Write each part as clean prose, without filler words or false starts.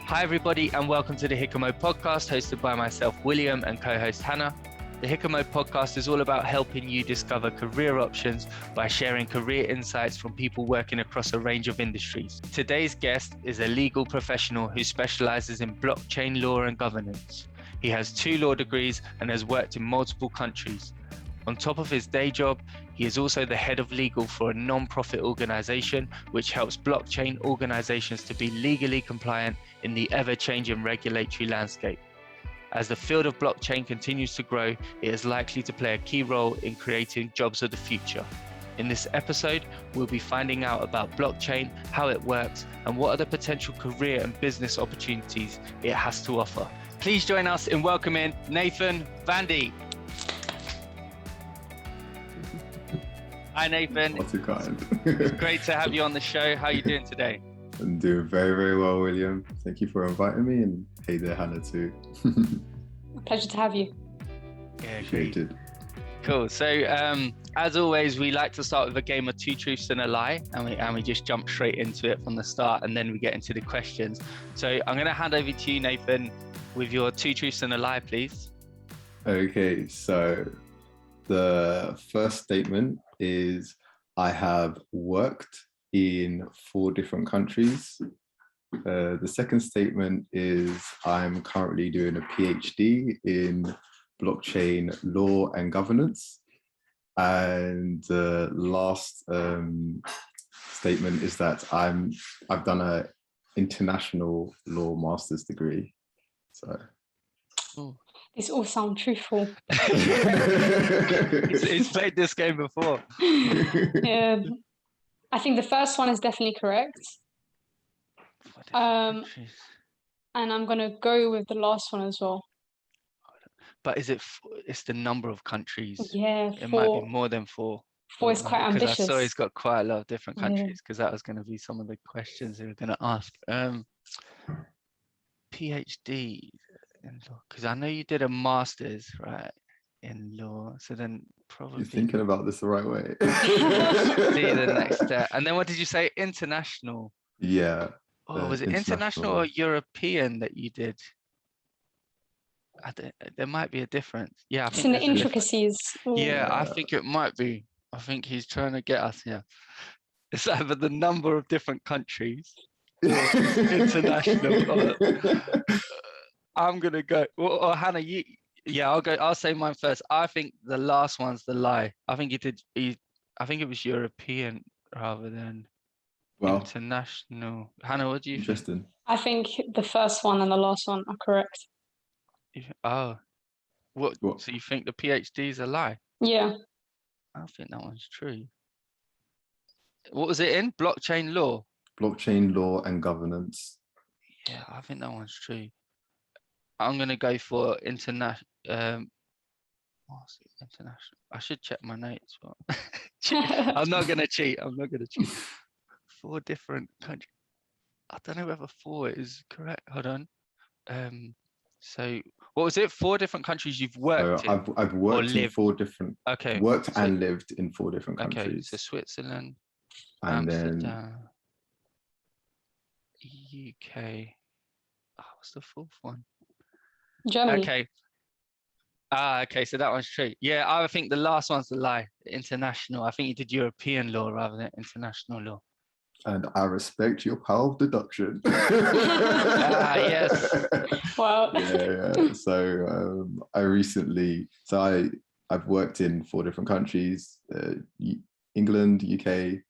Hi everybody and welcome to the HICAMO podcast hosted by myself, William, and co-host Hannah. The HICAMO podcast is all about helping you discover career options by sharing career insights from people working across a range of industries. Today's guest is a legal professional who specialises in blockchain law and governance. He has 2 law degrees and has worked in multiple countries. On top of his day job, he is also the head of legal for a non-profit organisation which helps blockchain organisations to be legally compliant in the ever-changing regulatory landscape. As the field of blockchain continues to grow, it is likely to play a key role in creating jobs of the future. In this episode, we'll be finding out about blockchain, how it works, and what are the potential career and business opportunities it has to offer. Please join us in welcoming Nathan Vandy. Hi Nathan. What's it kind? It's great to have you on the show. How are you doing today? I'm doing very, very well, William. Thank you for inviting me, and hey there, Hannah too. Pleasure to have you. Yeah, Appreciated. Cool. So as always, we like to start with a game of 2 truths and a lie, and we just jump straight into it from the start, and then we get into the questions. So I'm going to hand over to you, Nathan, with your 2 truths and a lie, please. Okay, so the first statement is I have worked in 4 different countries. The second statement is I'm currently doing a PhD in blockchain law and governance. And the last statement is that I've done a international law master's degree. So. These all sound truthful. He's played this game before. Yeah, I think the first one is definitely correct. And I'm going to go with the last one as well. But it's the number of countries. Yeah, it 4. might be more than 4. 4 is quite ambitious. I saw he's got quite a lot of different countries, because that was going to be some of the questions we were going to ask. PhD in law, because I know you did a master's, right, in law. So then probably You're thinking about this the right way. see the next step. And then what did you say? International. Yeah. Oh, was it international or European that you did? There might be a difference. Yeah, I It's think in the intricacies. Yeah, I think it might be. I think he's trying to get us here. It's either the number of different countries or international. I'm gonna go. Or Hannah, I'll go. I'll say mine first. I think the last one's the lie. I think I think it was European rather than international. Hannah, what do you think? I think the first one and the last one are correct. Oh, what? So you think the PhD is a lie? Yeah. I think that one's true. What was it in? Blockchain law? Blockchain law and governance. Yeah, I think that one's true. I'm going to go for international. International. I should check my notes. But I'm not going to cheat. 4 different countries. I don't know whether 4 is correct. Hold on. So what was it? 4 different countries you've worked in? I've worked in 4 different. Okay. Worked and lived in 4 different countries. Okay. So Switzerland, and Amsterdam, UK. Oh, what's the 4th one? Germany. Okay. Okay. So that one's true. Yeah, I think the last one's the lie. International. I think you did European law rather than international law. And I respect your power of deduction. Yes. Wow. Yeah. So I've worked in 4 different countries: England, UK,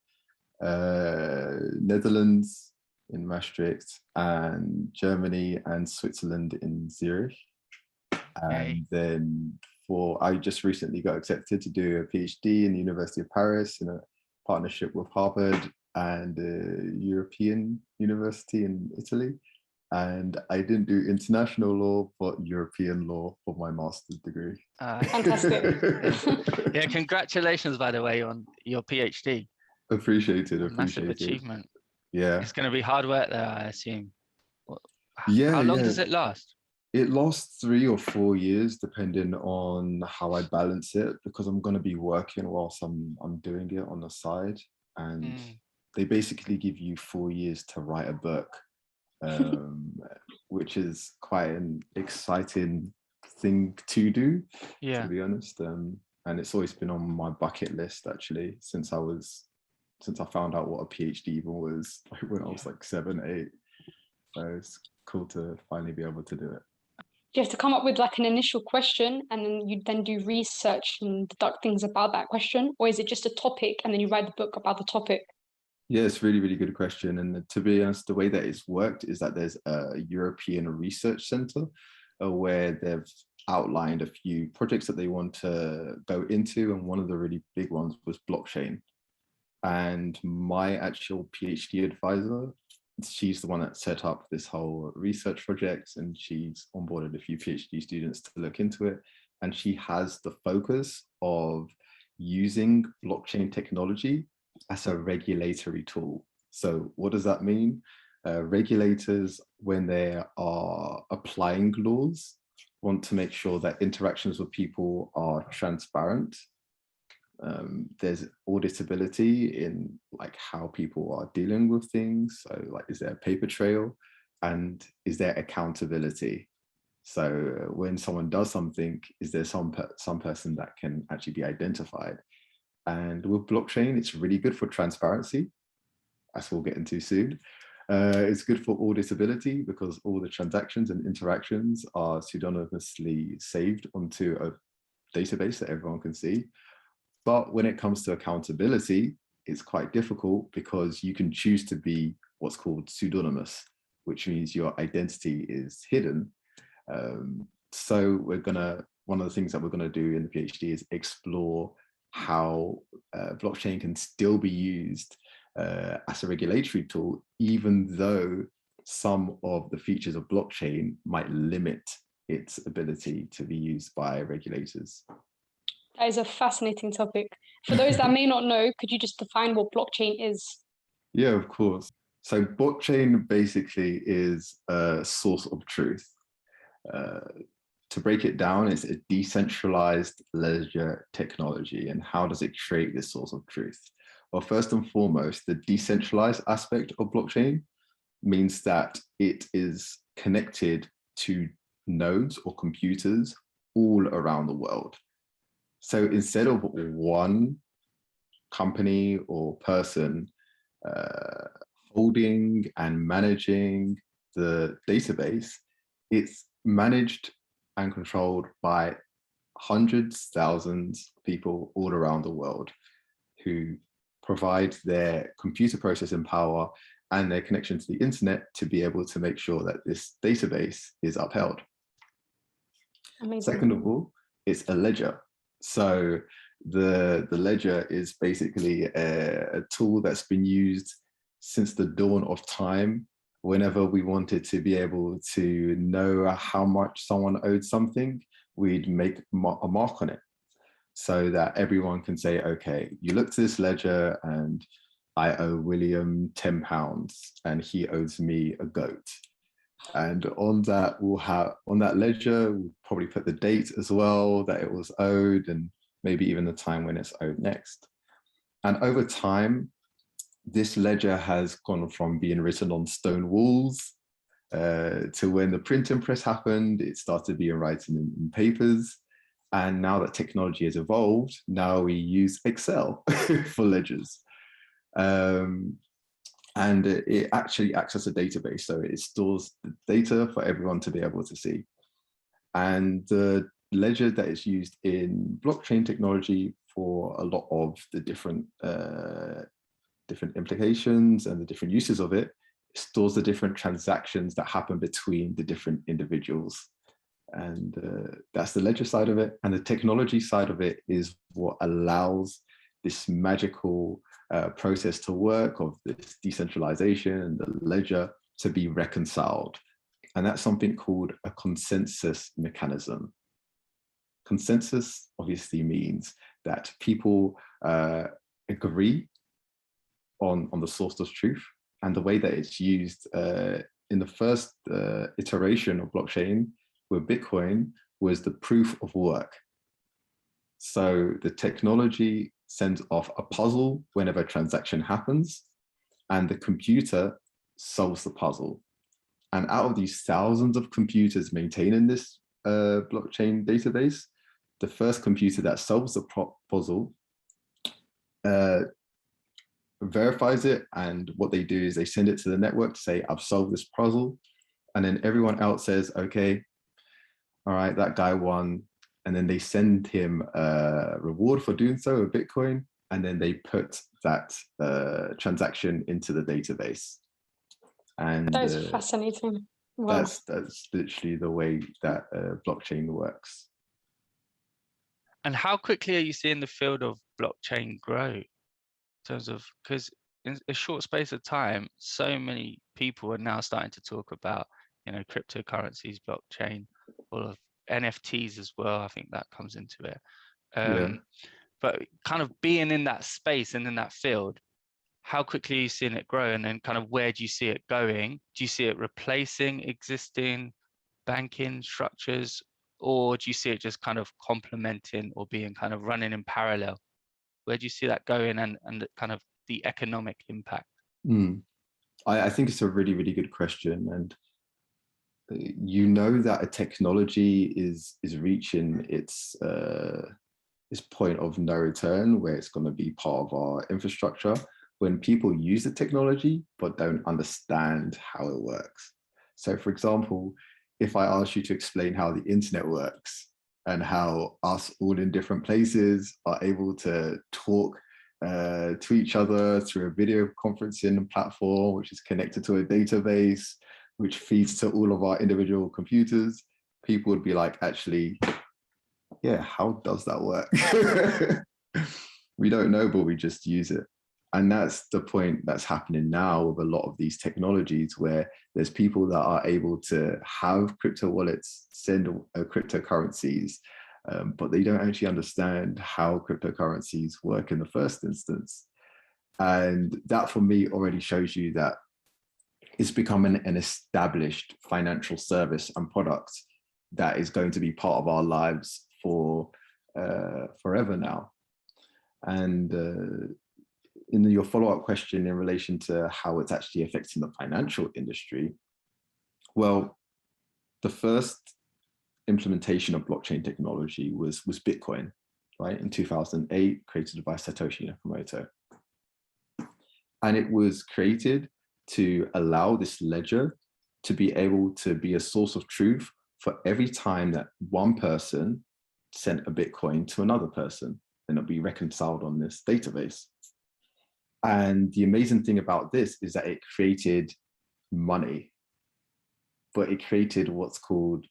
Netherlands in Maastricht, and Germany and Switzerland in Zurich. And then I just recently got accepted to do a PhD in the University of Paris in a partnership with Harvard and a European university in Italy. And I didn't do international law, but European law for my master's degree. Fantastic. Yeah, congratulations, by the way, on your PhD. Appreciated. Massive achievement. Yeah. It's going to be hard work there, I assume. Yeah. How long does it last? It lasts 3 or 4 years, depending on how I balance it, because I'm going to be working whilst I'm doing it on the side. And they basically give you 4 years to write a book. which is quite an exciting thing to do, Yeah. to be honest. And it's always been on my bucket list, actually, since I found out what a PhD even was, like when I was like 7, 8. So it's cool to finally be able to do it. Do you have to come up with like an initial question and then you then do research and deduct things about that question? Or is it just a topic and then you write the book about the topic? Yeah, it's really, really good question. And to be honest, the way that it's worked is that there's a European Research Centre where they've outlined a few projects that they want to go into. And one of the really big ones was blockchain. And my actual PhD advisor, she's the one that set up this whole research project, and she's onboarded a few PhD students to look into it. And she has the focus of using blockchain technology as a regulatory tool. So what does that mean? Regulators, when they are applying laws, want to make sure that interactions with people are transparent. There's auditability in like how people are dealing with things. So like, is there a paper trail, and is there accountability? So when someone does something, is there some person that can actually be identified? And with blockchain, it's really good for transparency, as we'll get into soon. It's good for auditability because all the transactions and interactions are pseudonymously saved onto a database that everyone can see. But when it comes to accountability, it's quite difficult because you can choose to be what's called pseudonymous, which means your identity is hidden. So one of the things that we're gonna do in the PhD is explore how blockchain can still be used as a regulatory tool, even though some of the features of blockchain might limit its ability to be used by regulators. That is a fascinating topic. For those that may not know, could you just define what blockchain is? Yeah, of course. So blockchain basically is a source of truth. To break it down, it's a decentralized ledger technology. And how does it create this source of truth? Well, first and foremost, the decentralized aspect of blockchain means that it is connected to nodes or computers all around the world. So instead of one company or person holding and managing the database, it's managed and controlled by hundreds, thousands of people all around the world who provide their computer processing power and their connection to the internet to be able to make sure that this database is upheld. Amazing. Second of all, it's a ledger. So the ledger is basically a tool that's been used since the dawn of time. Whenever we wanted to be able to know how much someone owed something, we'd make a mark on it so that everyone can say, okay, you look to this ledger and I owe William £10 and he owes me a goat. And on that, on that ledger, we'll probably put the date as well that it was owed, and maybe even the time when it's owed next. And over time, this ledger has gone from being written on stone walls to when the printing press happened, it started being written in papers. And now that technology has evolved, now we use Excel for ledgers. And it actually acts as a database. So it stores the data for everyone to be able to see. And the ledger that is used in blockchain technology for a lot of the different implications and the different uses of it, stores the different transactions that happen between the different individuals. And that's the ledger side of it. And the technology side of it is what allows this magical process to work, of this decentralization and the ledger to be reconciled. And that's something called a consensus mechanism. Consensus obviously means that people agree on the source of truth. And the way that it's used in the first iteration of blockchain with Bitcoin was the proof of work. So the technology sends off a puzzle whenever a transaction happens, and the computer solves the puzzle. And out of these thousands of computers maintaining this blockchain database, the first computer that solves the puzzle verifies it. And what they do is they send it to the network to say, I've solved this puzzle. And then everyone else says, okay, all right, that guy won. And then they send him a reward for doing so, a Bitcoin. And then they put that transaction into the database. And That is fascinating. Wow. that's literally the way that blockchain works. And how quickly are you seeing the field of blockchain grow in terms of, because in a short space of time, so many people are now starting to talk about, cryptocurrencies, blockchain, all of NFTs as well. I think that comes into it. But kind of being in that space and in that field, how quickly are you seeing it grow? And then kind of where do you see it going? Do you see it replacing existing banking structures? Or do you see it just kind of complementing or being kind of running in parallel? Where do you see that going and kind of the economic impact? I think it's a really, really good question. And that a technology is reaching its point of no return, where it's going to be part of our infrastructure when people use the technology but don't understand how it works. So for example, if I ask you to explain how the internet works and how us all in different places are able to talk to each other through a video conferencing platform, which is connected to a database, which feeds to all of our individual computers, people would be like, actually, yeah, how does that work? We don't know, but we just use it. And that's the point that's happening now with a lot of these technologies, where there's people that are able to have crypto wallets, send cryptocurrencies, but they don't actually understand how cryptocurrencies work in the first instance. And that for me already shows you that it's becoming an established financial service and product that is going to be part of our lives for forever now. And in your follow-up question in relation to how it's actually affecting the financial industry, well, the first implementation of blockchain technology was Bitcoin, right? In 2008, created by Satoshi Nakamoto. And it was created to allow this ledger to be able to be a source of truth for every time that one person sent a Bitcoin to another person, and it'll be reconciled on this database. And the amazing thing about this is that it created money, but it created what's called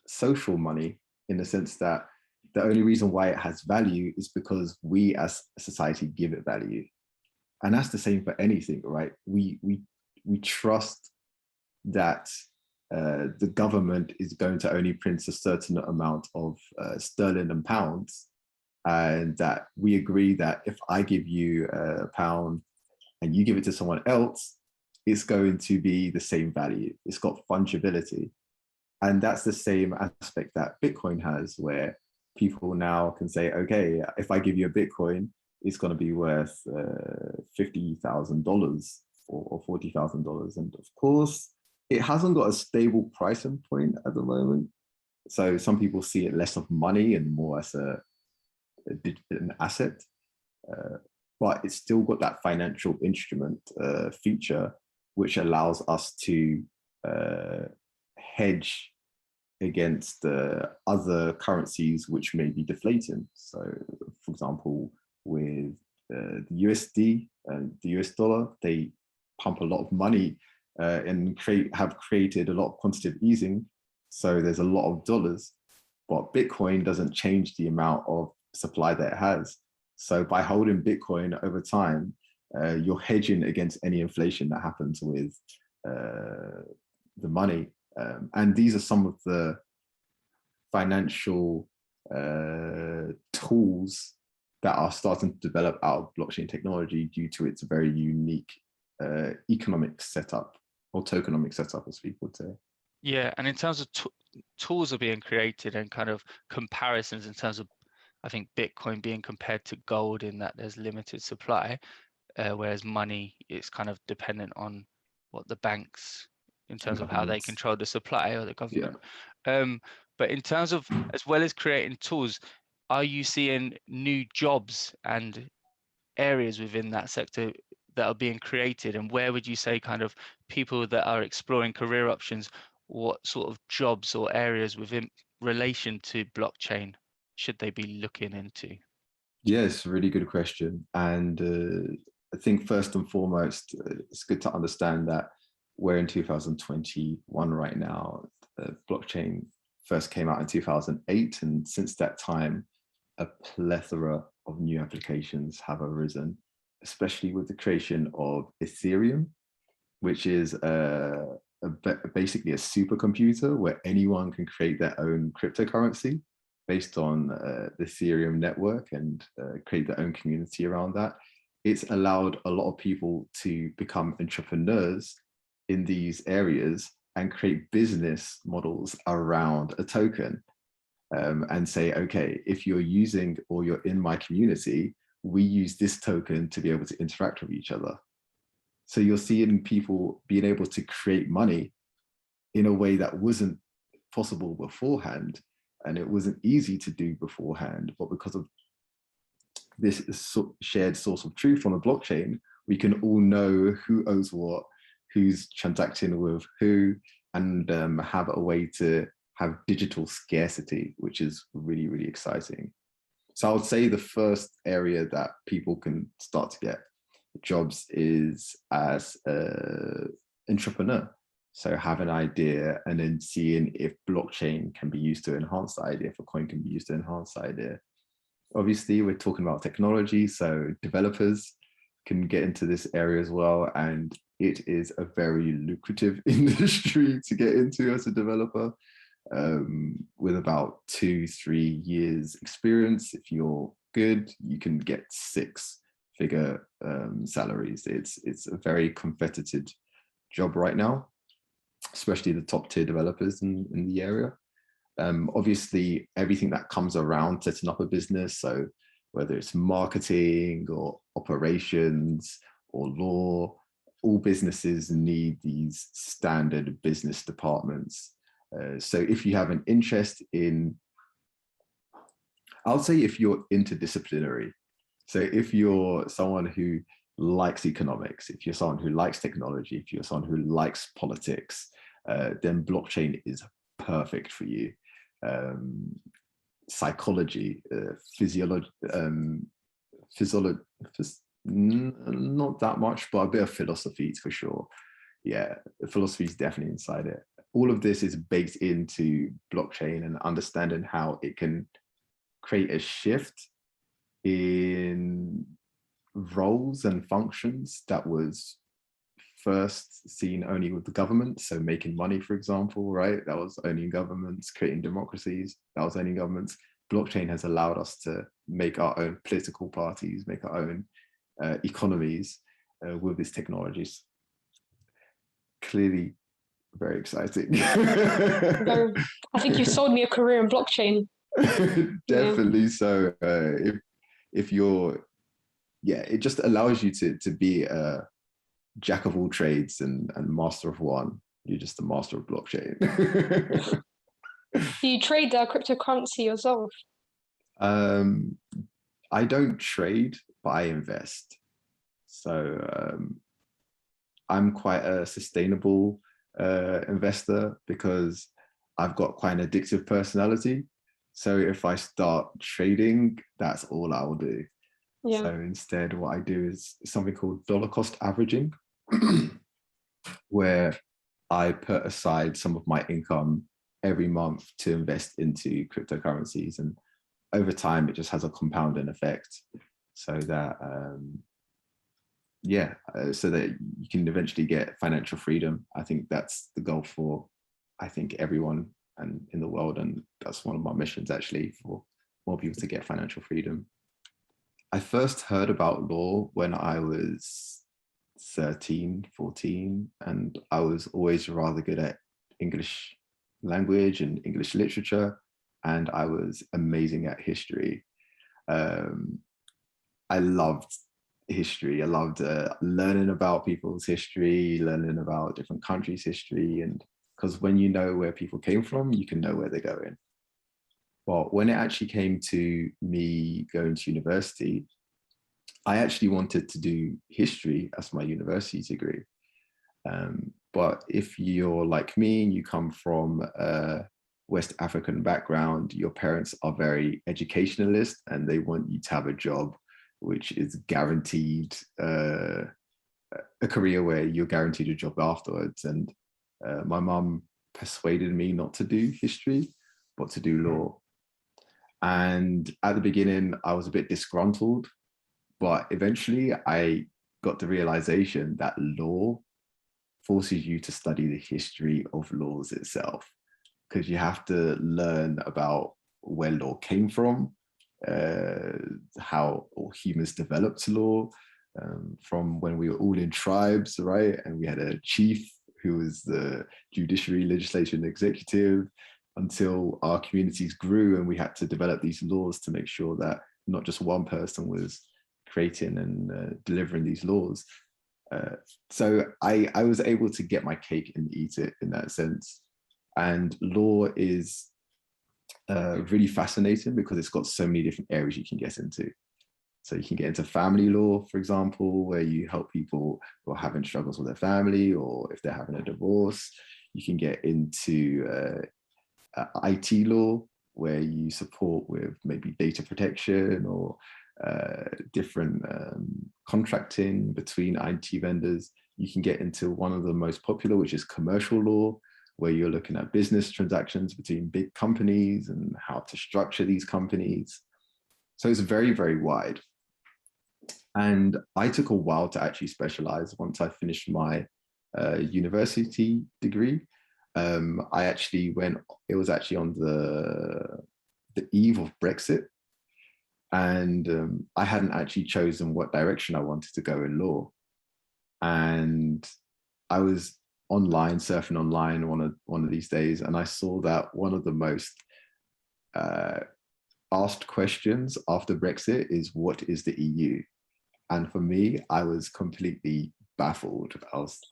social money, in the sense that the only reason why it has value is because we as a society give it value. And that's the same for anything, right? We trust that the government is going to only print a certain amount of sterling and pounds, and that we agree that if I give you a pound and you give it to someone else, it's going to be the same value. It's got fungibility. And that's the same aspect that Bitcoin has, where people now can say, okay, if I give you a Bitcoin, it's going to be worth $50,000 or $40,000. And of course, it hasn't got a stable pricing point at the moment. So some people see it less of money and more as an asset, but it's still got that financial instrument feature, which allows us to hedge against other currencies which may be deflating. So, for example, with the USD and the US dollar, they pump a lot of money and have created a lot of quantitative easing. So there's a lot of dollars, but Bitcoin doesn't change the amount of supply that it has. So by holding Bitcoin over time, you're hedging against any inflation that happens with the money. And these are some of the financial tools that are starting to develop out of blockchain technology due to its very unique economic setup, or tokenomic setup, as people would say. Yeah, and in terms of tools are being created and kind of comparisons in terms of, I think, Bitcoin being compared to gold in that there's limited supply, whereas money is kind of dependent on what the banks in terms of how they Governments. control the supply, or the Yeah. government. But in terms of, as well as creating tools, are you seeing new jobs and areas within that sector that are being created? And where would you say kind of people that are exploring career options, what sort of jobs or areas within relation to blockchain should they be looking into? Yes, really good question. And I think first and foremost, it's good to understand that we're in 2021 right now. Blockchain first came out in 2008, and since that time, a plethora of new applications have arisen, especially with the creation of Ethereum, which is basically a supercomputer where anyone can create their own cryptocurrency based on the Ethereum network and create their own community around that. It's allowed a lot of people to become entrepreneurs in these areas and create business models around a token, and say, okay, if you're using or you're in my community, we use this token to be able to interact with each other. So you're seeing people being able to create money in a way that wasn't possible beforehand, and it wasn't easy to do beforehand. But because of this shared source of truth on the blockchain, we can all know who owes what, who's transacting with who, and have a way to have digital scarcity, which is really, really exciting. So I would say the first area that people can start to get jobs is as an entrepreneur. So have an idea and then seeing if blockchain can be used to enhance the idea, if a coin can be used to enhance the idea. Obviously, we're talking about technology, so developers can get into this area as well. And it is a very lucrative industry to get into as a developer. With about 2-3 years experience, if you're good, you can get 6-figure salaries. It's a very competitive job right now, especially the top tier developers in the area. Obviously, everything that comes around setting up a business, so whether it's marketing or operations or law, all businesses need these standard business departments. So if you have an interest in, I'll say if you're interdisciplinary, so if you're someone who likes economics, if you're someone who likes technology, if you're someone who likes politics, then blockchain is perfect for you. Psychology, physiology, not that much, but a bit of philosophy for sure. Yeah, philosophy is definitely inside it. All of this is baked into blockchain and understanding how it can create a shift in roles and functions that was first seen only with the government. So making money, for example, right? That was only in governments. Creating democracies, that was only in governments. Blockchain has allowed us to make our own political parties, make our own economies with these technologies. Clearly very exciting. I think you've sold me a career in blockchain. Definitely. Yeah. So if you're, yeah, it just allows you to be a jack of all trades and master of one. You're just a master of blockchain. Do you trade cryptocurrency yourself? I don't trade, but I invest. So I'm quite a sustainable investor because I've got quite an addictive personality. So if I start trading, that's all I'll do. Yeah. So instead, what I do is something called dollar cost averaging, where I put aside some of my income every month to invest into cryptocurrencies. And over time, it just has a compounding effect so that, so that you can eventually get financial freedom. I think that's the goal for, I think, everyone and in the world. And that's one of my missions, actually, for more people to get financial freedom. I first heard about law when I was 13, 14, and I was always rather good at English language and English literature, and I was amazing at history. I loved history. I loved learning about people's history, learning about different countries' history, and because when you know where people came from, you can know where they're going. But when it actually came to me going to university, I actually wanted to do history as my university degree. But if you're like me and you come from a West African background, your parents are very educationalist and they want you to have a job which is guaranteed, a career where you're guaranteed a job afterwards. And my mum persuaded me not to do history, but to do law. And at the beginning, I was a bit disgruntled, but eventually I got the realization that law forces you to study the history of laws itself, because you have to learn about where law came from, how humans developed law, from when we were all in tribes, right? And we had a chief who was the judiciary, legislature, and executive, until our communities grew and we had to develop these laws to make sure that not just one person was creating and delivering these laws. So I was able to get my cake and eat it in that sense. And law is really fascinating because it's got so many different areas you can get into. So you can get into family law, for example, where you help people who are having struggles with their family, or if they're having a divorce. You can get into IT law, where you support with maybe data protection or different contracting between IT vendors. You can get into one of the most popular, which is commercial law, where you're looking at business transactions between big companies and how to structure these companies. So it's very, very wide. And I took a while to actually specialize. Once I finished my university degree, I actually went, it was actually on the eve of Brexit. And I hadn't actually chosen what direction I wanted to go in law. And I was online, surfing online one of these days, and I saw that one of the most asked questions after Brexit is, what is the EU? And for me, I was completely baffled.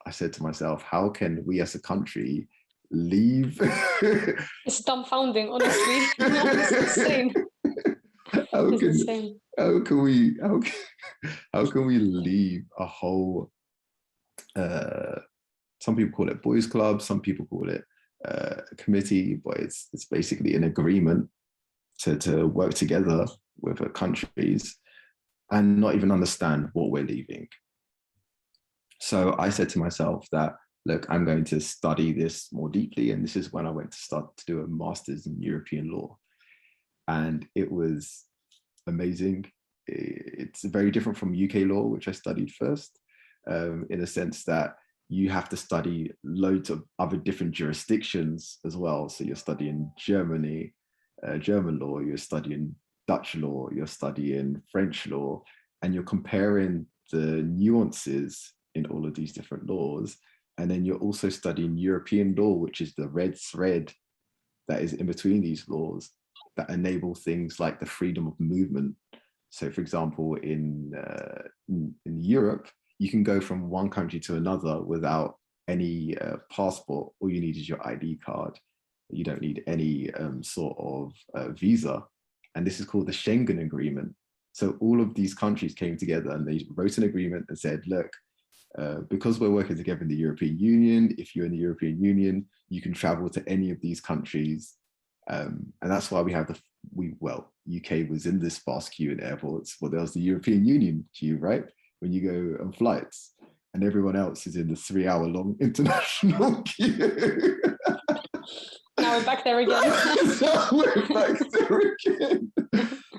I said to myself, how can we as a country leave? It's dumbfounding, honestly. It's insane. How can we leave a whole, some people call it boys club, some people call it a committee, but it's basically an agreement to work together with countries and not even understand what we're leaving. So I said to myself that, look, I'm going to study this more deeply. And this is when I went to start to do a master's in European law. And it was amazing. It's very different from UK law, which I studied first, in a sense that you have to study loads of other different jurisdictions as well. So you're studying German law, you're studying Dutch law, you're studying French law, and you're comparing the nuances in all of these different laws. And then you're also studying European law, which is the red thread that is in between these laws that enable things like the freedom of movement. So for example, in Europe, you can go from one country to another without any passport. All you need is your ID card. You don't need any sort of visa. And this is called the Schengen Agreement. So all of these countries came together and they wrote an agreement and said, look, because we're working together in the European Union, if you're in the European Union, you can travel to any of these countries. And that's why we have UK was in this fast queue in airports. Well, there was the European Union queue, right? When you go on flights, and everyone else is in the 3-hour-long international queue. Now we're back there again.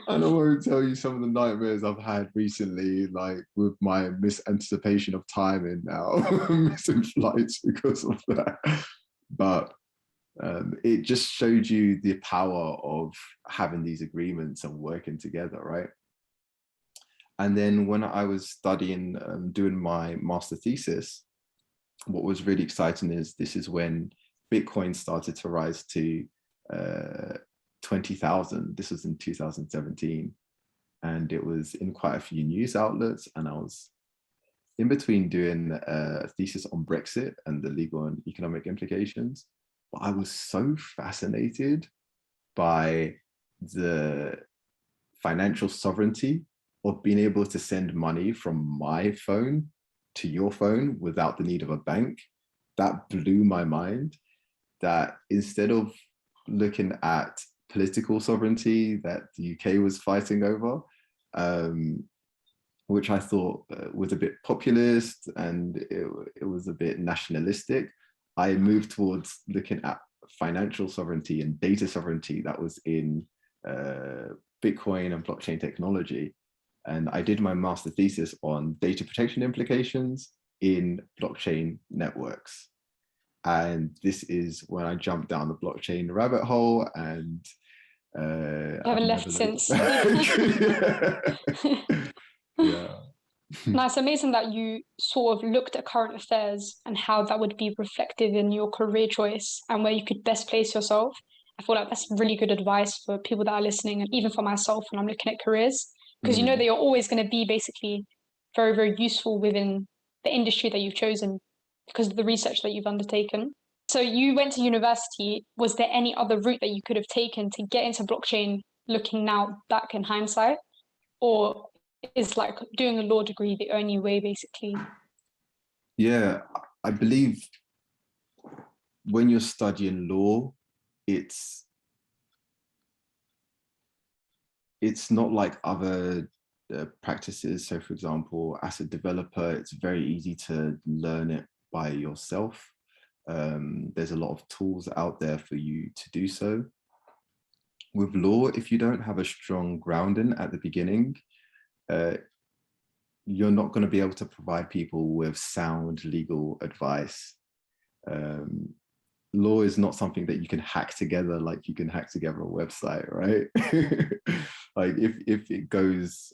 And I won't tell you some of the nightmares I've had recently, like with my misanticipation of timing now, missing flights because of that. But it just showed you the power of having these agreements and working together, right? And then when I was studying, doing my master thesis, what was really exciting is this is when Bitcoin started to rise to 20,000. This was in 2017. and it was in quite a few news outlets, and I was in between doing a thesis on Brexit and the legal and economic implications. But I was so fascinated by the financial sovereignty of being able to send money from my phone to your phone without the need of a bank. That blew my mind, that instead of looking at political sovereignty that the UK was fighting over, which I thought was a bit populist and it was a bit nationalistic, I moved towards looking at financial sovereignty and data sovereignty that was in Bitcoin and blockchain technology. And I did my master thesis on data protection implications in blockchain networks. And this is when I jumped down the blockchain rabbit hole, and You haven't left since. Yeah. Now, it's amazing that you sort of looked at current affairs and how that would be reflected in your career choice and where you could best place yourself. I feel like that's really good advice for people that are listening, and even for myself when I'm looking at careers, because you know that you're always going to be basically very, very useful within the industry that you've chosen because of the research that you've undertaken. So you went to university. Was there any other route that you could have taken to get into blockchain, looking now back in hindsight? Or is like doing a law degree the only way, basically? Yeah, I believe when you're studying law, it's not like other practices. So for example, as a developer, it's very easy to learn it by yourself. There's a lot of tools out there for you to do so. With law, if you don't have a strong grounding at the beginning, you're not going to be able to provide people with sound legal advice. Law is not something that you can hack together like you can hack together a website, right? Like if it goes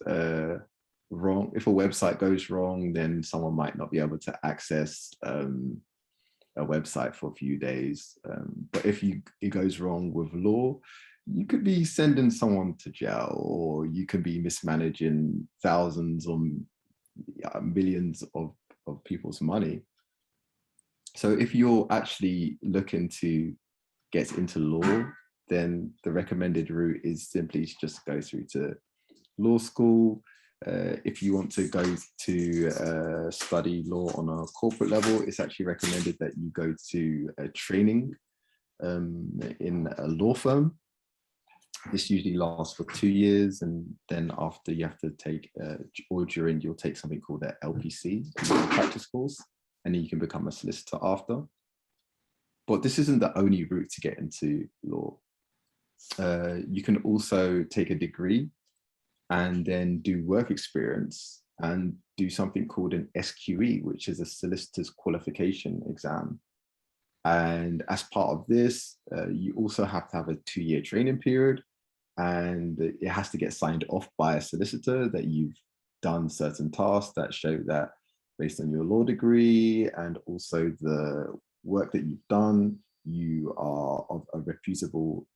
wrong, if a website goes wrong, then someone might not be able to access a website for a few days. But if it goes wrong with law, you could be sending someone to jail, or you can be mismanaging thousands or millions of people's money. So if you're actually looking to get into law, then the recommended route is simply to just go through to law school. If you want to go to study law on a corporate level, it's actually recommended that you go to a training in a law firm. This usually lasts for 2 years, and then after you have to take, or during, you'll take something called an LPC, practice course, and then you can become a solicitor after. But this isn't the only route to get into law. You can also take a degree and then do work experience and do something called an SQE, which is a solicitor's qualification exam. And as part of this, you also have to have a 2-year training period, and it has to get signed off by a solicitor that you've done certain tasks that show that based on your law degree and also the work that you've done, you are of a reputable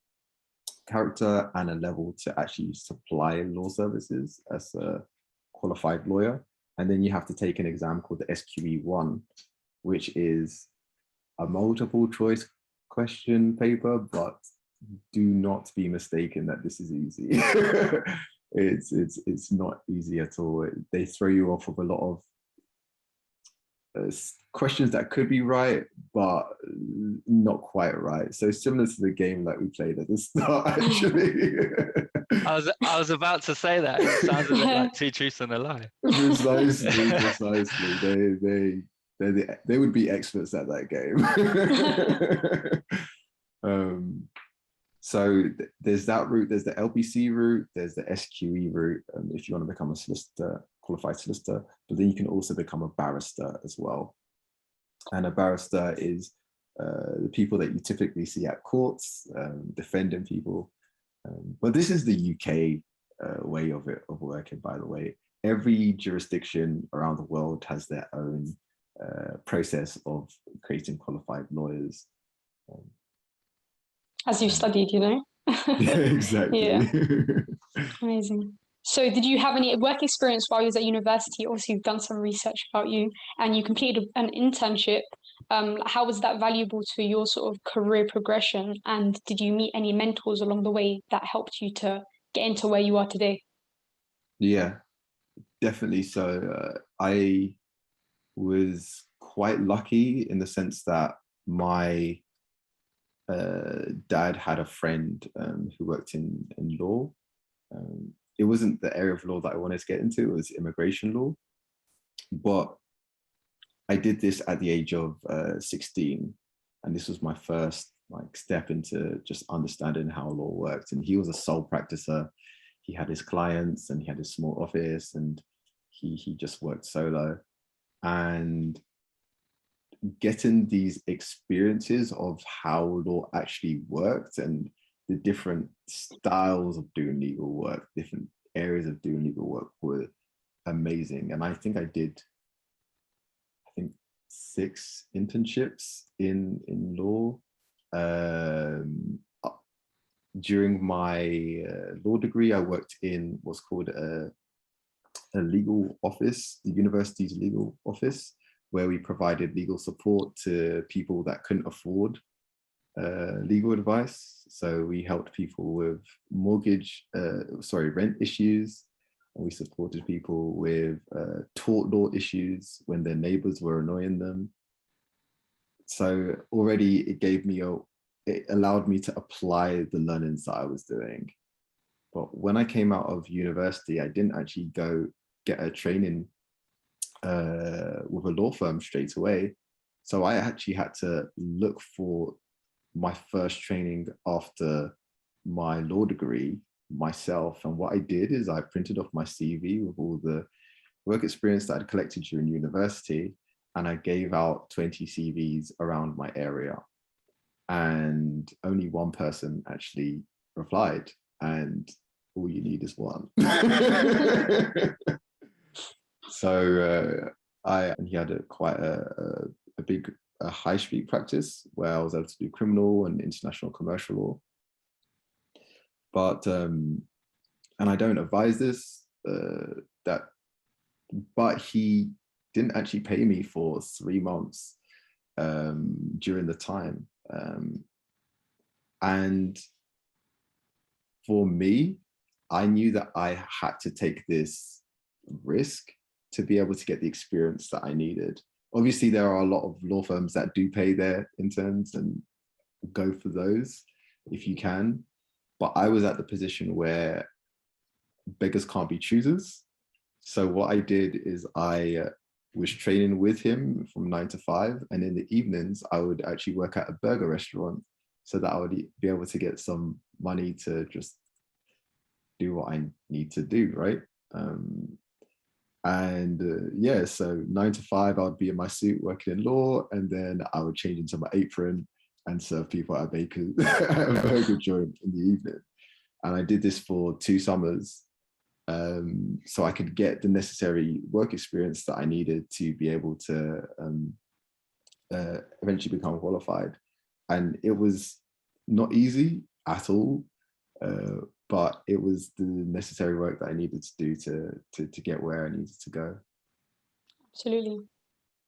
character and a level to actually supply law services as a qualified lawyer. And then you have to take an exam called the SQE1, which is a multiple choice question paper, but do not be mistaken that this is easy. It's not easy at all. They throw you off with a lot of questions that could be right, but not quite right. So similar to the game that we played at the start, actually. I was about to say that. It sounds a bit like Two Truths and a Lie. Precisely. They would be experts at that game. So there's that route, there's the LPC route, there's the SQE route, if you want to become a solicitor, qualified solicitor, but then you can also become a barrister as well. And a barrister is the people that you typically see at courts, defending people. But this is the UK way of working, by the way. Every jurisdiction around the world has their own process of creating qualified lawyers. As you've studied, you know? Yeah, exactly. Yeah. Amazing. So did you have any work experience while you was at university? Obviously, you've done some research about you and you completed an internship. How was that valuable to your sort of career progression? And did you meet any mentors along the way that helped you to get into where you are today? Yeah, definitely. So I was quite lucky in the sense that my dad had a friend who worked in law. It wasn't the area of law that I wanted to get into, it was immigration law. But I did this at the age of 16. And this was my first step into just understanding how law worked. And he was a sole practicer. He had his clients and he had his small office and he just worked solo. And getting these experiences of how law actually worked and the different styles of doing legal work, different areas of doing legal work were amazing. And I think I did, 6 internships in law. During my law degree, I worked in what's called a legal office, the university's legal office, where we provided legal support to people that couldn't afford legal advice. So we helped people with rent issues. And we supported people with tort law issues when their neighbors were annoying them. So already it allowed me to apply the learnings that I was doing. But when I came out of university, I didn't actually go get a training with a law firm straight away. So I actually had to look for my first training after my law degree myself. And what I did is I printed off my CV with all the work experience that I'd collected during university, and I gave out 20 CVs around my area. And only one person actually replied, and all you need is one. So he had quite a big high street practice where I was able to do criminal and international commercial law. But and I don't advise this, but he didn't actually pay me for 3 months during the time. And for me, I knew that I had to take this risk to be able to get the experience that I needed. Obviously, there are a lot of law firms that do pay their interns, and go for those if you can. But I was at the position where beggars can't be choosers. So what I did is I was training with him from 9 to 5. And in the evenings, I would actually work at a burger restaurant so that I would be able to get some money to just do what I need to do, right? So 9 to 5, I would be in my suit working in law, and then I would change into my apron and serve people at a burger joint in the evening. And I did this for 2 summers, so I could get the necessary work experience that I needed to be able to eventually become qualified. And it was not easy at all, but it was the necessary work that I needed to do to get where I needed to go. Absolutely.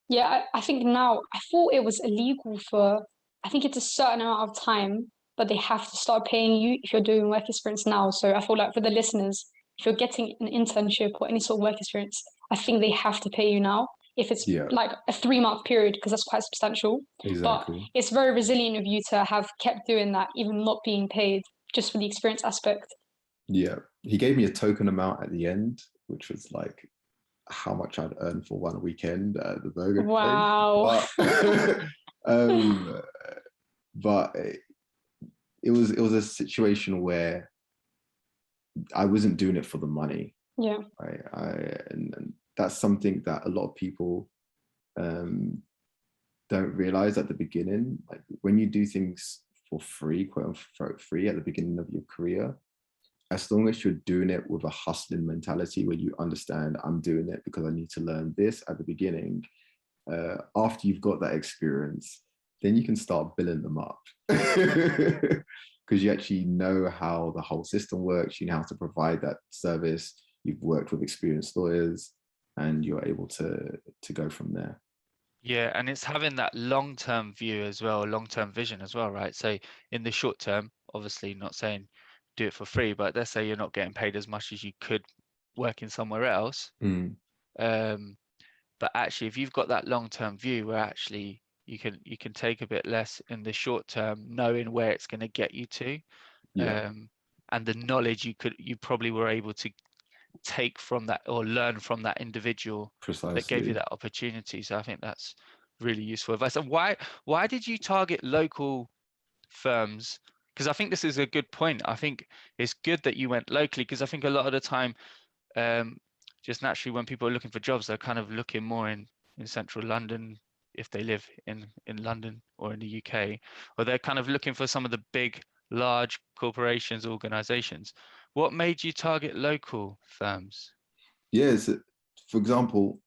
Yeah, I think now, I thought it was illegal for, I think it's a certain amount of time, but they have to start paying you if you're doing work experience now. So I feel like for the listeners, if you're getting an internship or any sort of work experience, I think they have to pay you now. If it's like a 3-month period, because that's quite substantial. Exactly. But it's very resilient of you to have kept doing that, even not being paid, just for the experience aspect. Yeah, he gave me a token amount at the end, which was like how much I'd earned for one weekend at the burger place. Wow. But it was a situation where I wasn't doing it for the money. Yeah. Right. And that's something that a lot of people don't realize at the beginning. Like when you do things for free, quote unquote free, at the beginning of your career, as long as you're doing it with a hustling mentality where you understand I'm doing it because I need to learn this at the beginning, after you've got that experience, then you can start billing them up because you actually know how the whole system works. You know how to provide that service. you've worked with experienced lawyers, and you're able to go from there. Yeah, and it's having that long-term view as well, long-term vision as well, right? So in the short term, obviously not saying do it for free, but let's say you're not getting paid as much as you could working somewhere else. Mm. But actually, if you've got that long-term view where actually you can take a bit less in the short term, knowing where it's going to get you to, Yeah, and the knowledge you probably were able to take from that or learn from that individual that gave you precisely. that opportunity. So I think that's really useful advice. And why did you target local firms? Because I think this is a good point. I think it's good that you went locally, because I think a lot of the time, just naturally when people are looking for jobs, they're kind of looking more in central London if they live in London or in the UK, or they're kind of looking for some of the big, large corporations, organizations. What made you target local firms? Yes, for example,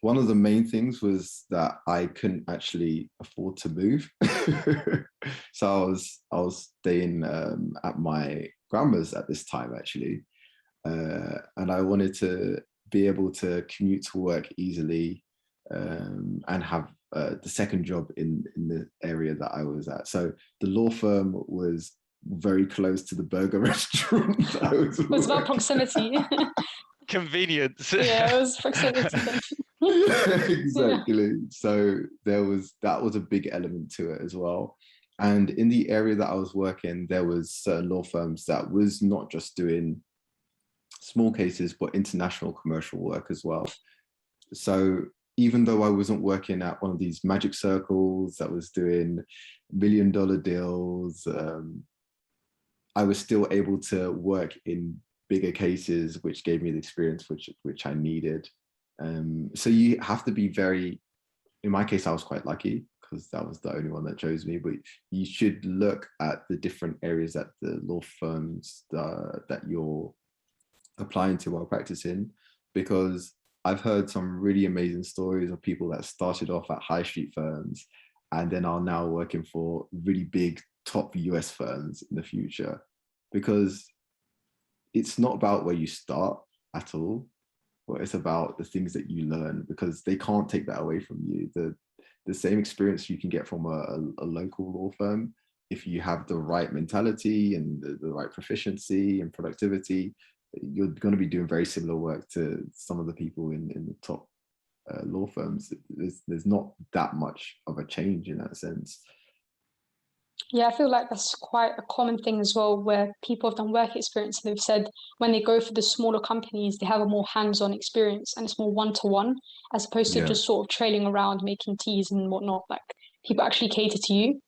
one of the main things was that I couldn't actually afford to move. So I was staying at my grandma's at this time, actually. And I wanted to be able to commute to work easily, and have the second job in the area that I was at. So the law firm was very close to the burger restaurant that I was It was about proximity. Convenience. Yeah, it was proximity. Exactly. Yeah. So that was a big element to it as well. And in the area that I was working, there was certain law firms that was not just doing small cases, but international commercial work as well. So even though I wasn't working at one of these magic circles that was doing $1 million deals, I was still able to work in bigger cases, which gave me the experience which I needed. So you have to be very, in my case, I was quite lucky because that was the only one that chose me, but you should look at the different areas that the law firms that you're applying to while practicing, because I've heard some really amazing stories of people that started off at high street firms and then are now working for really big top US firms in the future, because it's not about where you start at all, but it's about the things that you learn, because they can't take that away from you. The same experience you can get from a local law firm, if you have the right mentality and the right proficiency and productivity, you're going to be doing very similar work to some of the people in the top law firms. There's not that much of a change in that sense. Yeah, I feel like that's quite a common thing as well, where people have done work experience and they've said when they go for the smaller companies, they have a more hands-on experience and it's more one-to-one, as opposed to just sort of trailing around, making teas and whatnot. Like people actually cater to you.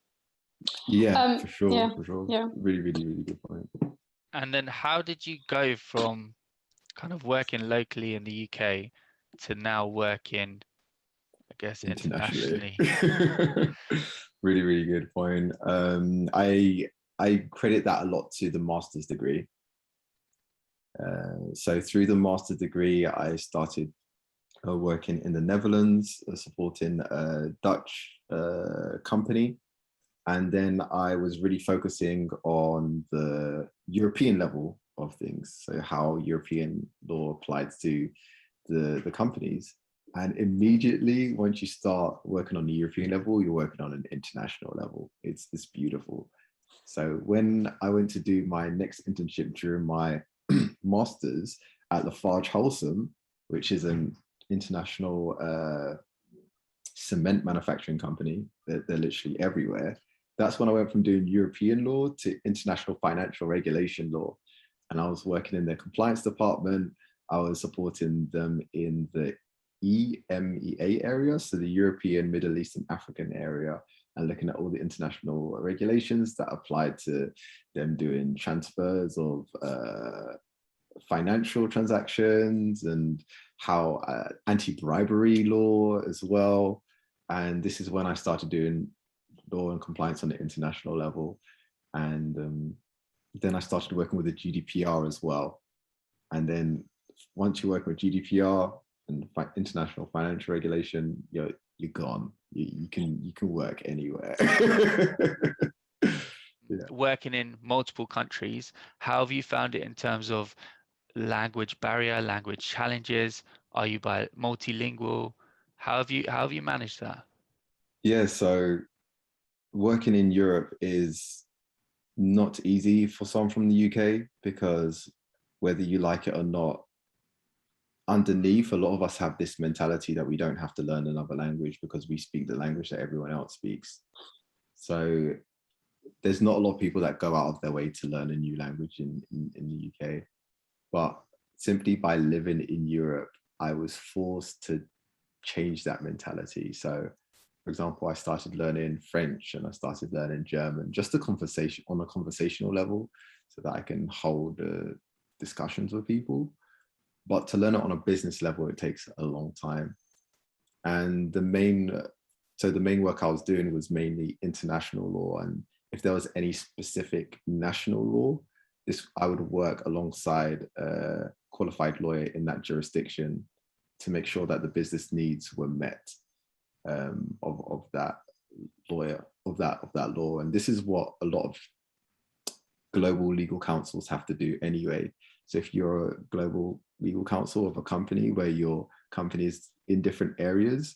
Yeah, for sure, yeah, for sure. Yeah. Really, really, really good point. And then how did you go from kind of working locally in the UK to now working, I guess, internationally? Really, really good point. I credit that a lot to the master's degree. So through the master's degree, I started working in the Netherlands, supporting a Dutch company. And then I was really focusing on the European level of things, so how European law applied to the companies. And immediately, once you start working on the European level, you're working on an international level. It's beautiful. So when I went to do my next internship during my master's at Lafarge Holcim, which is an international cement manufacturing company, they're literally everywhere. That's when I went from doing European law to international financial regulation law. And I was working in their compliance department. I was supporting them in the EMEA area, so the European, Middle East, and African area, and looking at all the international regulations that applied to them doing transfers of financial transactions and how anti-bribery law as well. And this is when I started doing law and compliance on the international level. And then I started working with the GDPR as well. And then once you work with GDPR and international financial regulation, you're gone. You can work anywhere. Working in multiple countries, how have you found it in terms of language barrier, language challenges? Are you multilingual? How have you managed that? Yeah, so working in Europe is not easy for someone from the UK because whether you like it or not, underneath, a lot of us have this mentality that we don't have to learn another language because we speak the language that everyone else speaks. So there's not a lot of people that go out of their way to learn a new language in the UK. But simply by living in Europe, I was forced to change that mentality. So, for example, I started learning French and I started learning German, just a conversation on a conversational level, so that I can hold discussions with people. But to learn it on a business level, it takes a long time. And the main work I was doing was mainly international law. And if there was any specific national law, I would work alongside a qualified lawyer in that jurisdiction to make sure that the business needs were met of that lawyer, of that law. And this is what a lot of global legal counsels have to do anyway. So if you're a global legal counsel of a company where your company is in different areas,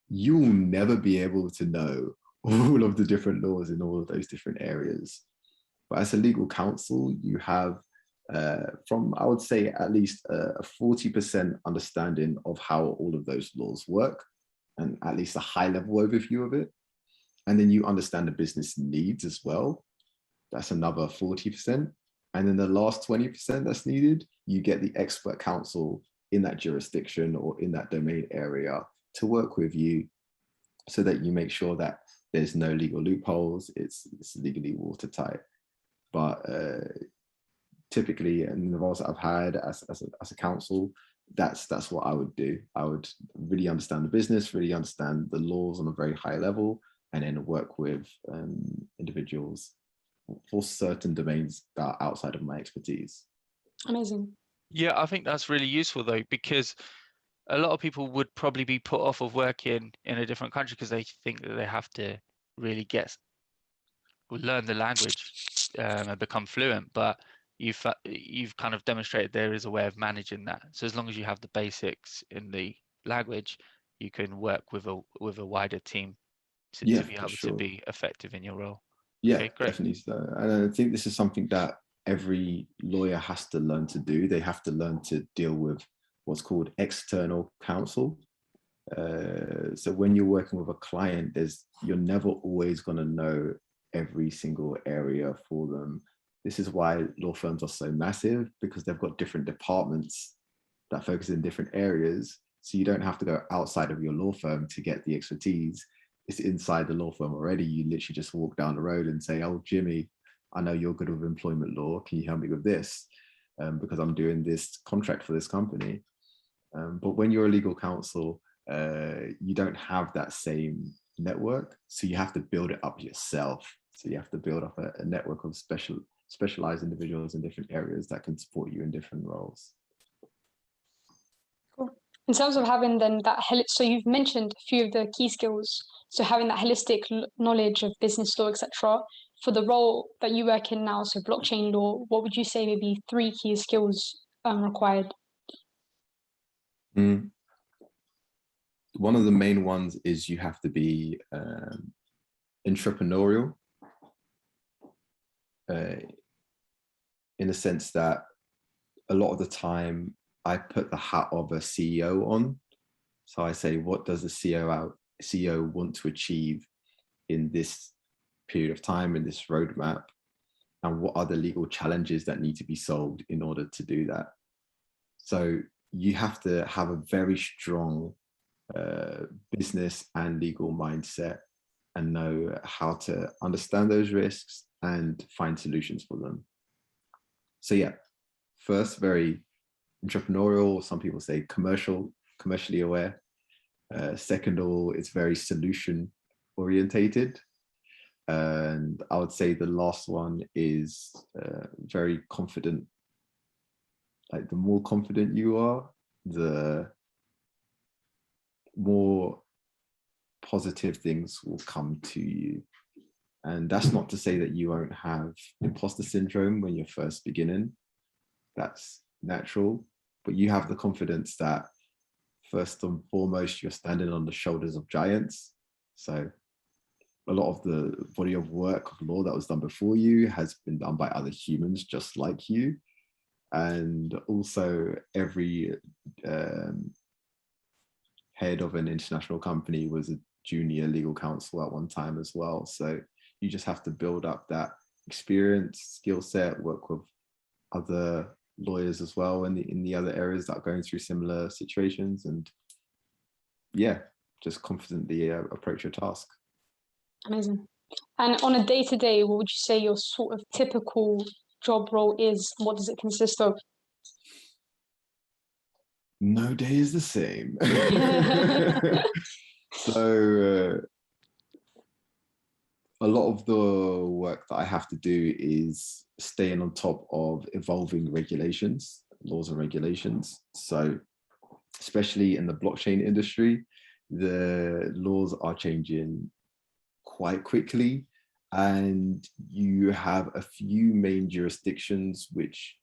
you will never be able to know all of the different laws in all of those different areas. But as a legal counsel, you have from, I would say, at least a 40% understanding of how all of those laws work, and at least a high level overview of it. And then you understand the business needs as well. That's another 40%. And then the last 20% that's needed, you get the expert counsel in that jurisdiction or in that domain area to work with you so that you make sure that there's no legal loopholes, it's legally watertight. But typically in the roles that I've had as a counsel, that's what I would do. I would really understand the business, really understand the laws on a very high level, and then work with individuals for certain domains that are outside of my expertise. Amazing. Yeah, I think that's really useful though, because a lot of people would probably be put off of working in a different country because they think that they have to really learn the language and become fluent. But you've kind of demonstrated there is a way of managing that. So as long as you have the basics in the language, you can work with a wider team to be able to be effective in your role. Yeah, okay, great. Definitely so. And I think this is something that every lawyer has to learn to do. They have to learn to deal with what's called external counsel. So when you're working with a client, you're never always going to know every single area for them. This is why law firms are so massive, because they've got different departments that focus in different areas. So you don't have to go outside of your law firm to get the expertise. It's inside the law firm already. You literally just walk down the road and say, oh, Jimmy, I know you're good with employment law. Can you help me with this? Because I'm doing this contract for this company. But when you're a legal counsel, you don't have that same network. So you have to build it up yourself. So you have to build up a network of specialized individuals in different areas that can support you in different roles. Cool. In terms of having then that, so you've mentioned a few of the key skills. So having that holistic knowledge of business law, etc. For the role that you work in now, so blockchain law, what would you say may be 3 key skills required? One of the main ones is you have to be entrepreneurial, in a sense that a lot of the time I put the hat of a CEO on. So I say, what does the CEO want to achieve in this period of time, in this roadmap? And what are the legal challenges that need to be solved in order to do that? So you have to have a very strong business and legal mindset and know how to understand those risks and find solutions for them. So yeah, first, very entrepreneurial. Some people say commercially aware. Second of all, it's very solution orientated. And I would say the last one is very confident. Like the more confident you are, the more positive things will come to you. And that's not to say that you won't have imposter syndrome when you're first beginning. That's natural, but you have the confidence that first and foremost, you're standing on the shoulders of giants. So a lot of the body of work of law that was done before you has been done by other humans just like you. And also every head of an international company was a junior legal counsel at one time as well. So you just have to build up that experience, skill set, work with other lawyers as well in the other areas that are going through similar situations, and yeah, just confidently approach your task. Amazing. And on a day-to-day, what would you say your sort of typical job role is? What does it consist of? No day is the same. So a lot of the work that I have to do is staying on top of evolving regulations, laws and regulations. So especially in the blockchain industry, the laws are changing quite quickly, and you have a few main jurisdictions which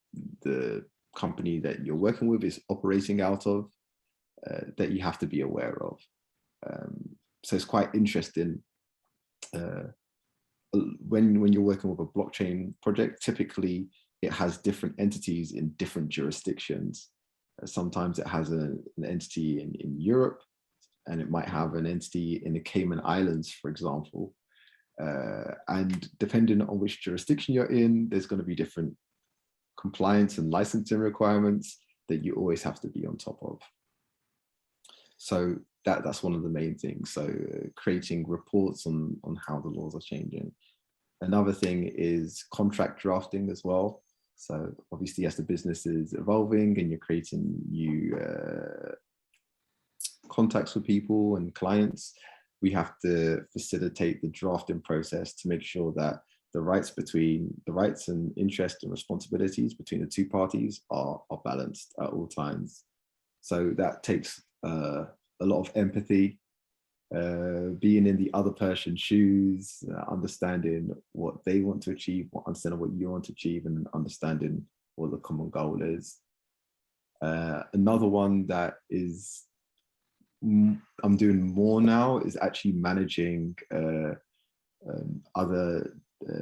the company that you're working with is operating out of that you have to be aware of. So it's quite interesting. When you're working with a blockchain project, typically it has different entities in different jurisdictions. Sometimes it has an entity in Europe, and it might have an entity in the Cayman Islands, for example. And depending on which jurisdiction you're in, there's going to be different compliance and licensing requirements that you always have to be on top of. So that's one of the main things. So creating reports on how the laws are changing. Another thing is contract drafting as well. So obviously as the business is evolving and you're creating new contacts with people and clients, we have to facilitate the drafting process to make sure that the rights and interests and responsibilities between the two parties are balanced at all times. So that takes a lot of empathy, being in the other person's shoes, understanding what they want to achieve, understanding what you want to achieve, and understanding what the common goal is. Another one that is I'm doing more now is actually managing other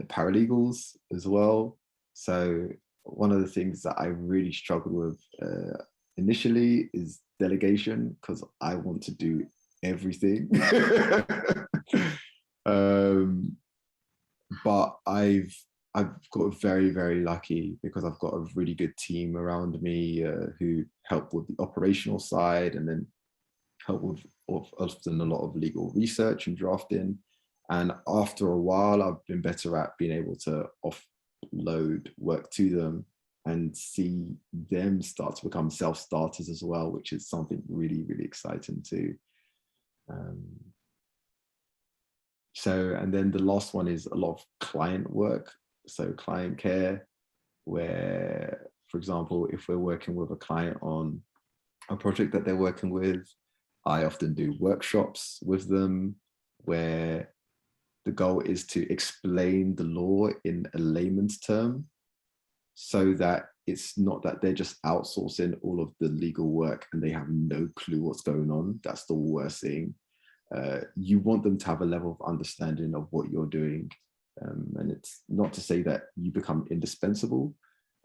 paralegals as well. So one of the things that I really struggled with initially is delegation, because I want to do everything. But I've got very, very lucky because I've got a really good team around me who help with the operational side, and then help with often a lot of legal research and drafting. And after a while, I've been better at being able to offload work to them and see them start to become self-starters as well, which is something really, really exciting too. And then the last one is a lot of client work. So client care, where, for example, if we're working with a client on a project that they're working with, I often do workshops with them where the goal is to explain the law in a layman's term, so that it's not that they're just outsourcing all of the legal work and they have no clue what's going on. That's the worst thing. You want them to have a level of understanding of what you're doing. And it's not to say that you become indispensable.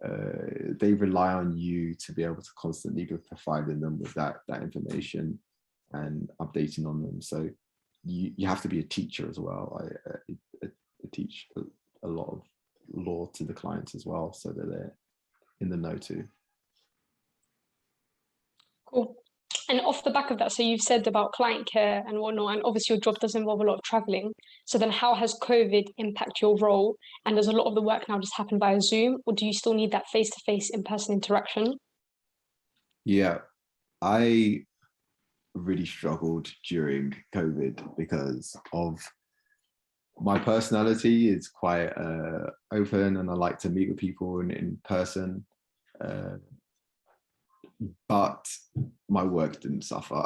They rely on you to be able to constantly be providing them with that information and updating on them. So you have to be a teacher as well. I teach a lot of law to the clients as well, so that they're in the know too. Cool. And off the back of that, so you've said about client care and whatnot, and obviously your job does involve a lot of traveling. So then how has COVID impacted your role? And does a lot of the work now just happen via Zoom, or do you still need that face-to-face in-person interaction? Yeah, I really struggled during COVID because of my personality is quite open, and I like to meet with people in person. But my work didn't suffer.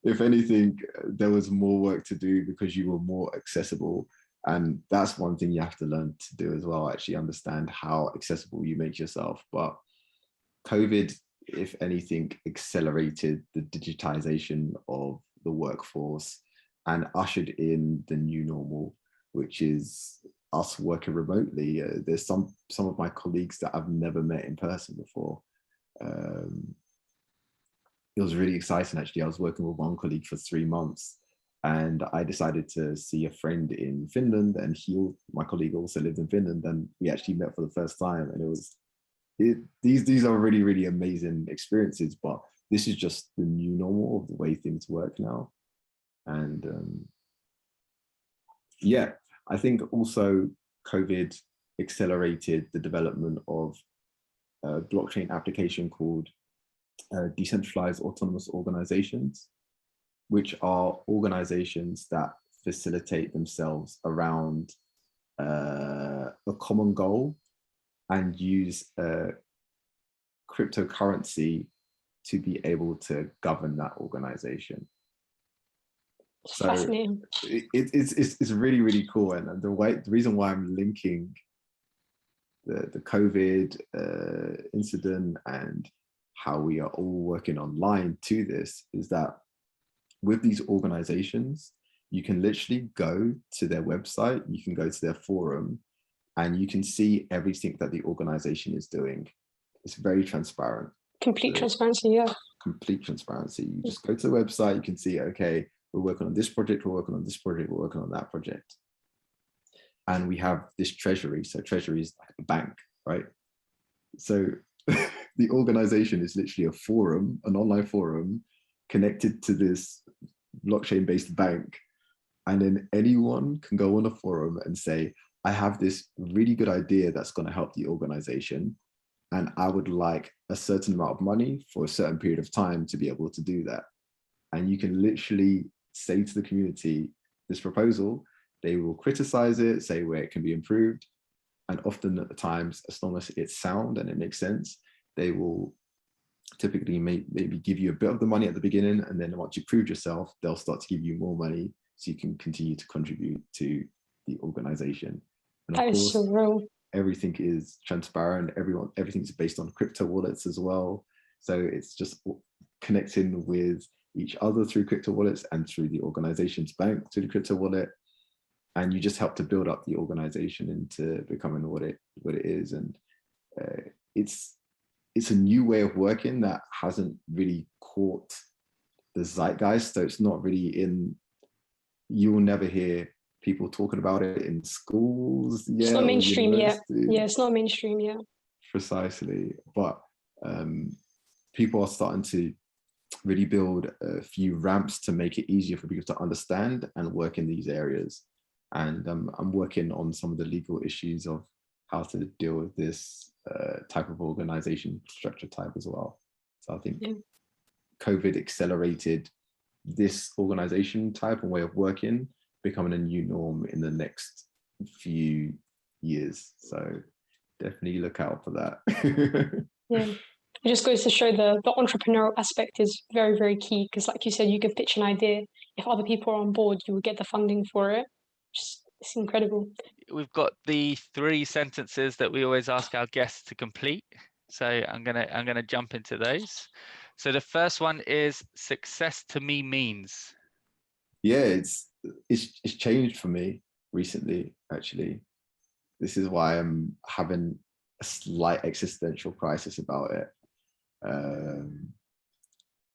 If anything, there was more work to do because you were more accessible. And that's one thing you have to learn to do as well, actually understand how accessible you make yourself. But COVID, if anything, accelerated the digitization of the workforce and ushered in the new normal, which is us working remotely. There's some of my colleagues that I've never met in person before. It was really exciting, actually. I was working with one colleague for 3 months, and I decided to see a friend in Finland, and my colleague also lived in Finland, and we actually met for the first time. And these are really, really amazing experiences, but this is just the new normal of the way things work now. And yeah, I think also COVID accelerated the development of a blockchain application called Decentralized Autonomous Organizations, which are organizations that facilitate themselves around a common goal and use cryptocurrency to be able to govern that organization. So it's really, really cool. And the reason why I'm linking the COVID incident and how we are all working online to this is that with these organizations, you can literally go to their website, you can go to their forum, and you can see everything that the organization is doing. It's very transparent. Complete transparency, yeah. Complete transparency. You just go to the website, you can see, okay, we're working on this project, we're working on this project, we're working on that project. And we have this treasury. So treasury is like a bank, right? So the organization is literally a forum, an online forum connected to this blockchain-based bank. And then anyone can go on a forum and say, I have this really good idea that's going to help the organization, and I would like a certain amount of money for a certain period of time to be able to do that. And you can literally say to the community this proposal. They will criticize it, say where it can be improved. And often at the times, as long as it's sound and it makes sense, they will typically maybe give you a bit of the money at the beginning. And then once you proved yourself, they'll start to give you more money so you can continue to contribute to the organization. And that is so real. Everything is transparent. Everything's based on crypto wallets as well. So it's just connecting with each other through crypto wallets and through the organization's bank through the crypto wallet. And you just help to build up the organization into becoming what it is. And it's a new way of working that hasn't really caught the zeitgeist. So it's not really you will never hear people talking about it in schools. It's not mainstream yet. Yeah, it's not mainstream yet. Precisely. But people are starting to really build a few ramps to make it easier for people to understand and work in these areas. And I'm working on some of the legal issues of how to deal with this type of organization structure type as well. So I think COVID accelerated this organization type and way of working, becoming a new norm in the next few years. So definitely look out for that. Yeah. It just goes to show the entrepreneurial aspect is very, very key, because like you said, you can pitch an idea. If other people are on board, you will get the funding for it. It's incredible. We've got the 3 sentences that we always ask our guests to complete. So I'm gonna jump into those. So the first one is, success to me means. Yeah, it's changed for me recently, actually. This is why I'm having a slight existential crisis about it.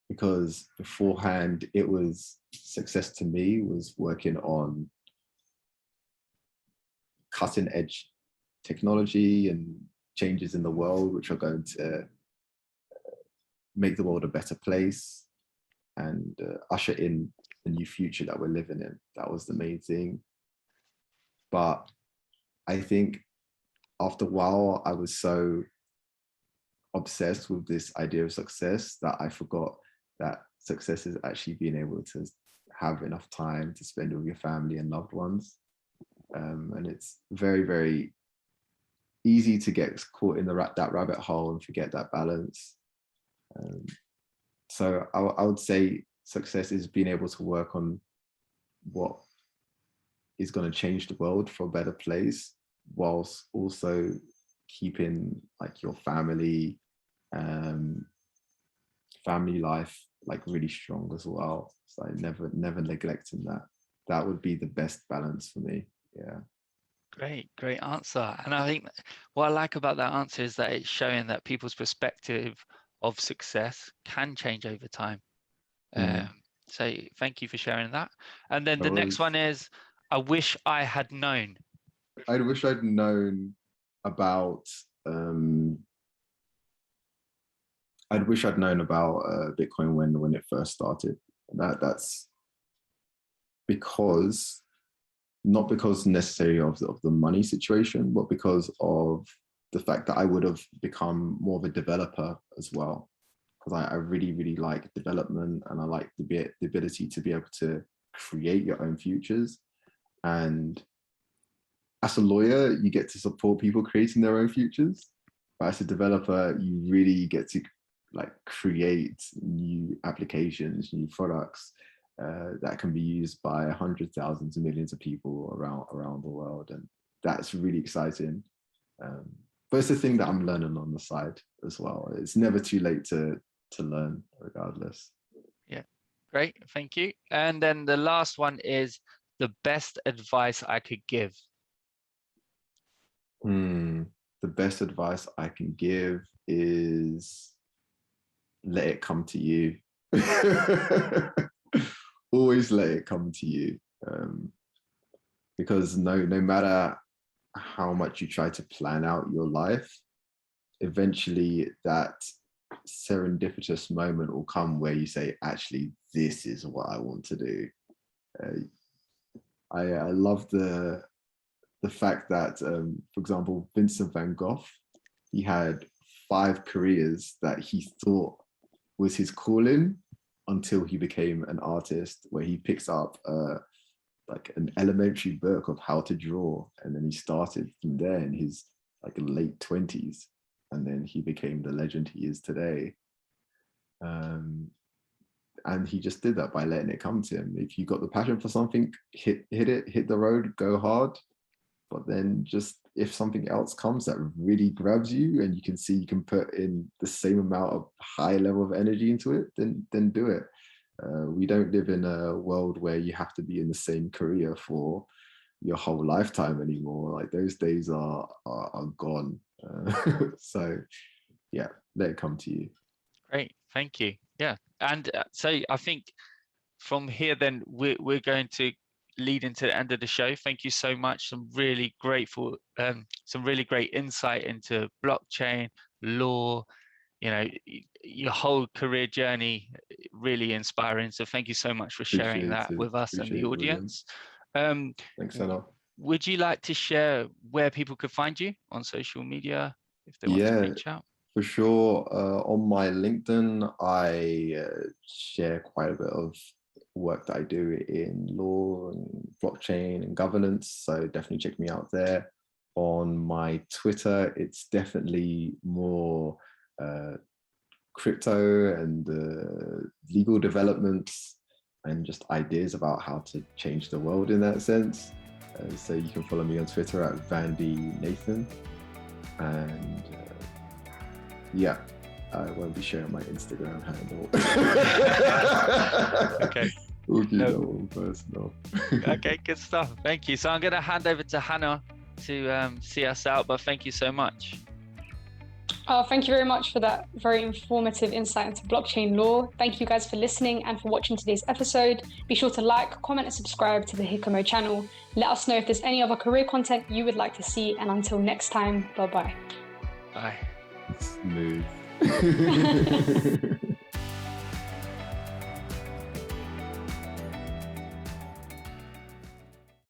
Because beforehand, it was success to me was working on cutting edge technology and changes in the world, which are going to make the world a better place and usher in the new future that we're living in. That was the main thing. But I think after a while, I was so obsessed with this idea of success that I forgot that success is actually being able to have enough time to spend with your family and loved ones. And it's very, very easy to get caught in that rabbit hole and forget that balance. So I would say success is being able to work on what is going to change the world for a better place, whilst also keeping like your family Family life, like really strong as well. So I never neglecting that. That would be the best balance for me. Yeah. Great answer. And I think what I like about that answer is that it's showing that people's perspective of success can change over time. So thank you for sharing that. And then the next one is, I wish I had known. I wish I'd known about I'd wish I'd known about Bitcoin when it first started. That's because, not because necessarily of the money situation, but because of the fact that I would have become more of a developer as well. Because I really like development, and I like the ability to be able to create your own futures. And as a lawyer, you get to support people creating their own futures. But as a developer, you really get to like create new applications, new products that can be used by hundreds, thousands, and millions of people around the world. And that's really exciting. But it's a thing that I'm learning on the side as well. It's never too late to learn, regardless. Yeah, great, thank you. And then the last one is the best advice I could give. The best advice I can give is let it come to you. Always let it come to you. Because no matter how much you try to plan out your life, eventually that serendipitous moment will come where you say, actually, this is what I want to do. I love the fact that, for example, Vincent van Gogh, he had 5 careers that he thought was his calling until he became an artist, where he picks up like an elementary book of how to draw, and then he started from there in his like late 20s, and then he became the legend he is today. And he just did that by letting it come to him. If you got the passion for something, hit the road, go hard. But then just if something else comes that really grabs you and you can see you can put in the same amount of high level of energy into it, then do it. We don't live in a world where you have to be in the same career for your whole lifetime anymore. Like those days are gone. So yeah, let it come to you. Great, thank you. Yeah, and so I think from here then we're going to lead into the end of the show. Thank you so much. Some really great insight into blockchain, law, your whole career journey, really inspiring. So thank you so much for sharing that with us and the audience. Thanks, Anna. Would you like to share where people could find you on social media if they want to reach out? For sure. On my LinkedIn, I share quite a bit of work that I do in law and blockchain and governance. So definitely check me out there. On my Twitter, it's definitely more crypto and legal developments and just ideas about how to change the world in that sense. So you can follow me on Twitter at Vandy Nathan. And yeah, I won't be sharing my Instagram handle. Okay. We'll keep that one personal. Okay, good stuff. Thank you. So I'm going to hand over to Hannah to see us out, but thank you so much. Thank you very much for that very informative insight into blockchain law. Thank you guys for listening and for watching today's episode. Be sure to like, comment, and subscribe to the HICAMO channel. Let us know if there's any other career content you would like to see. And until next time, bye-bye. Bye. Smooth.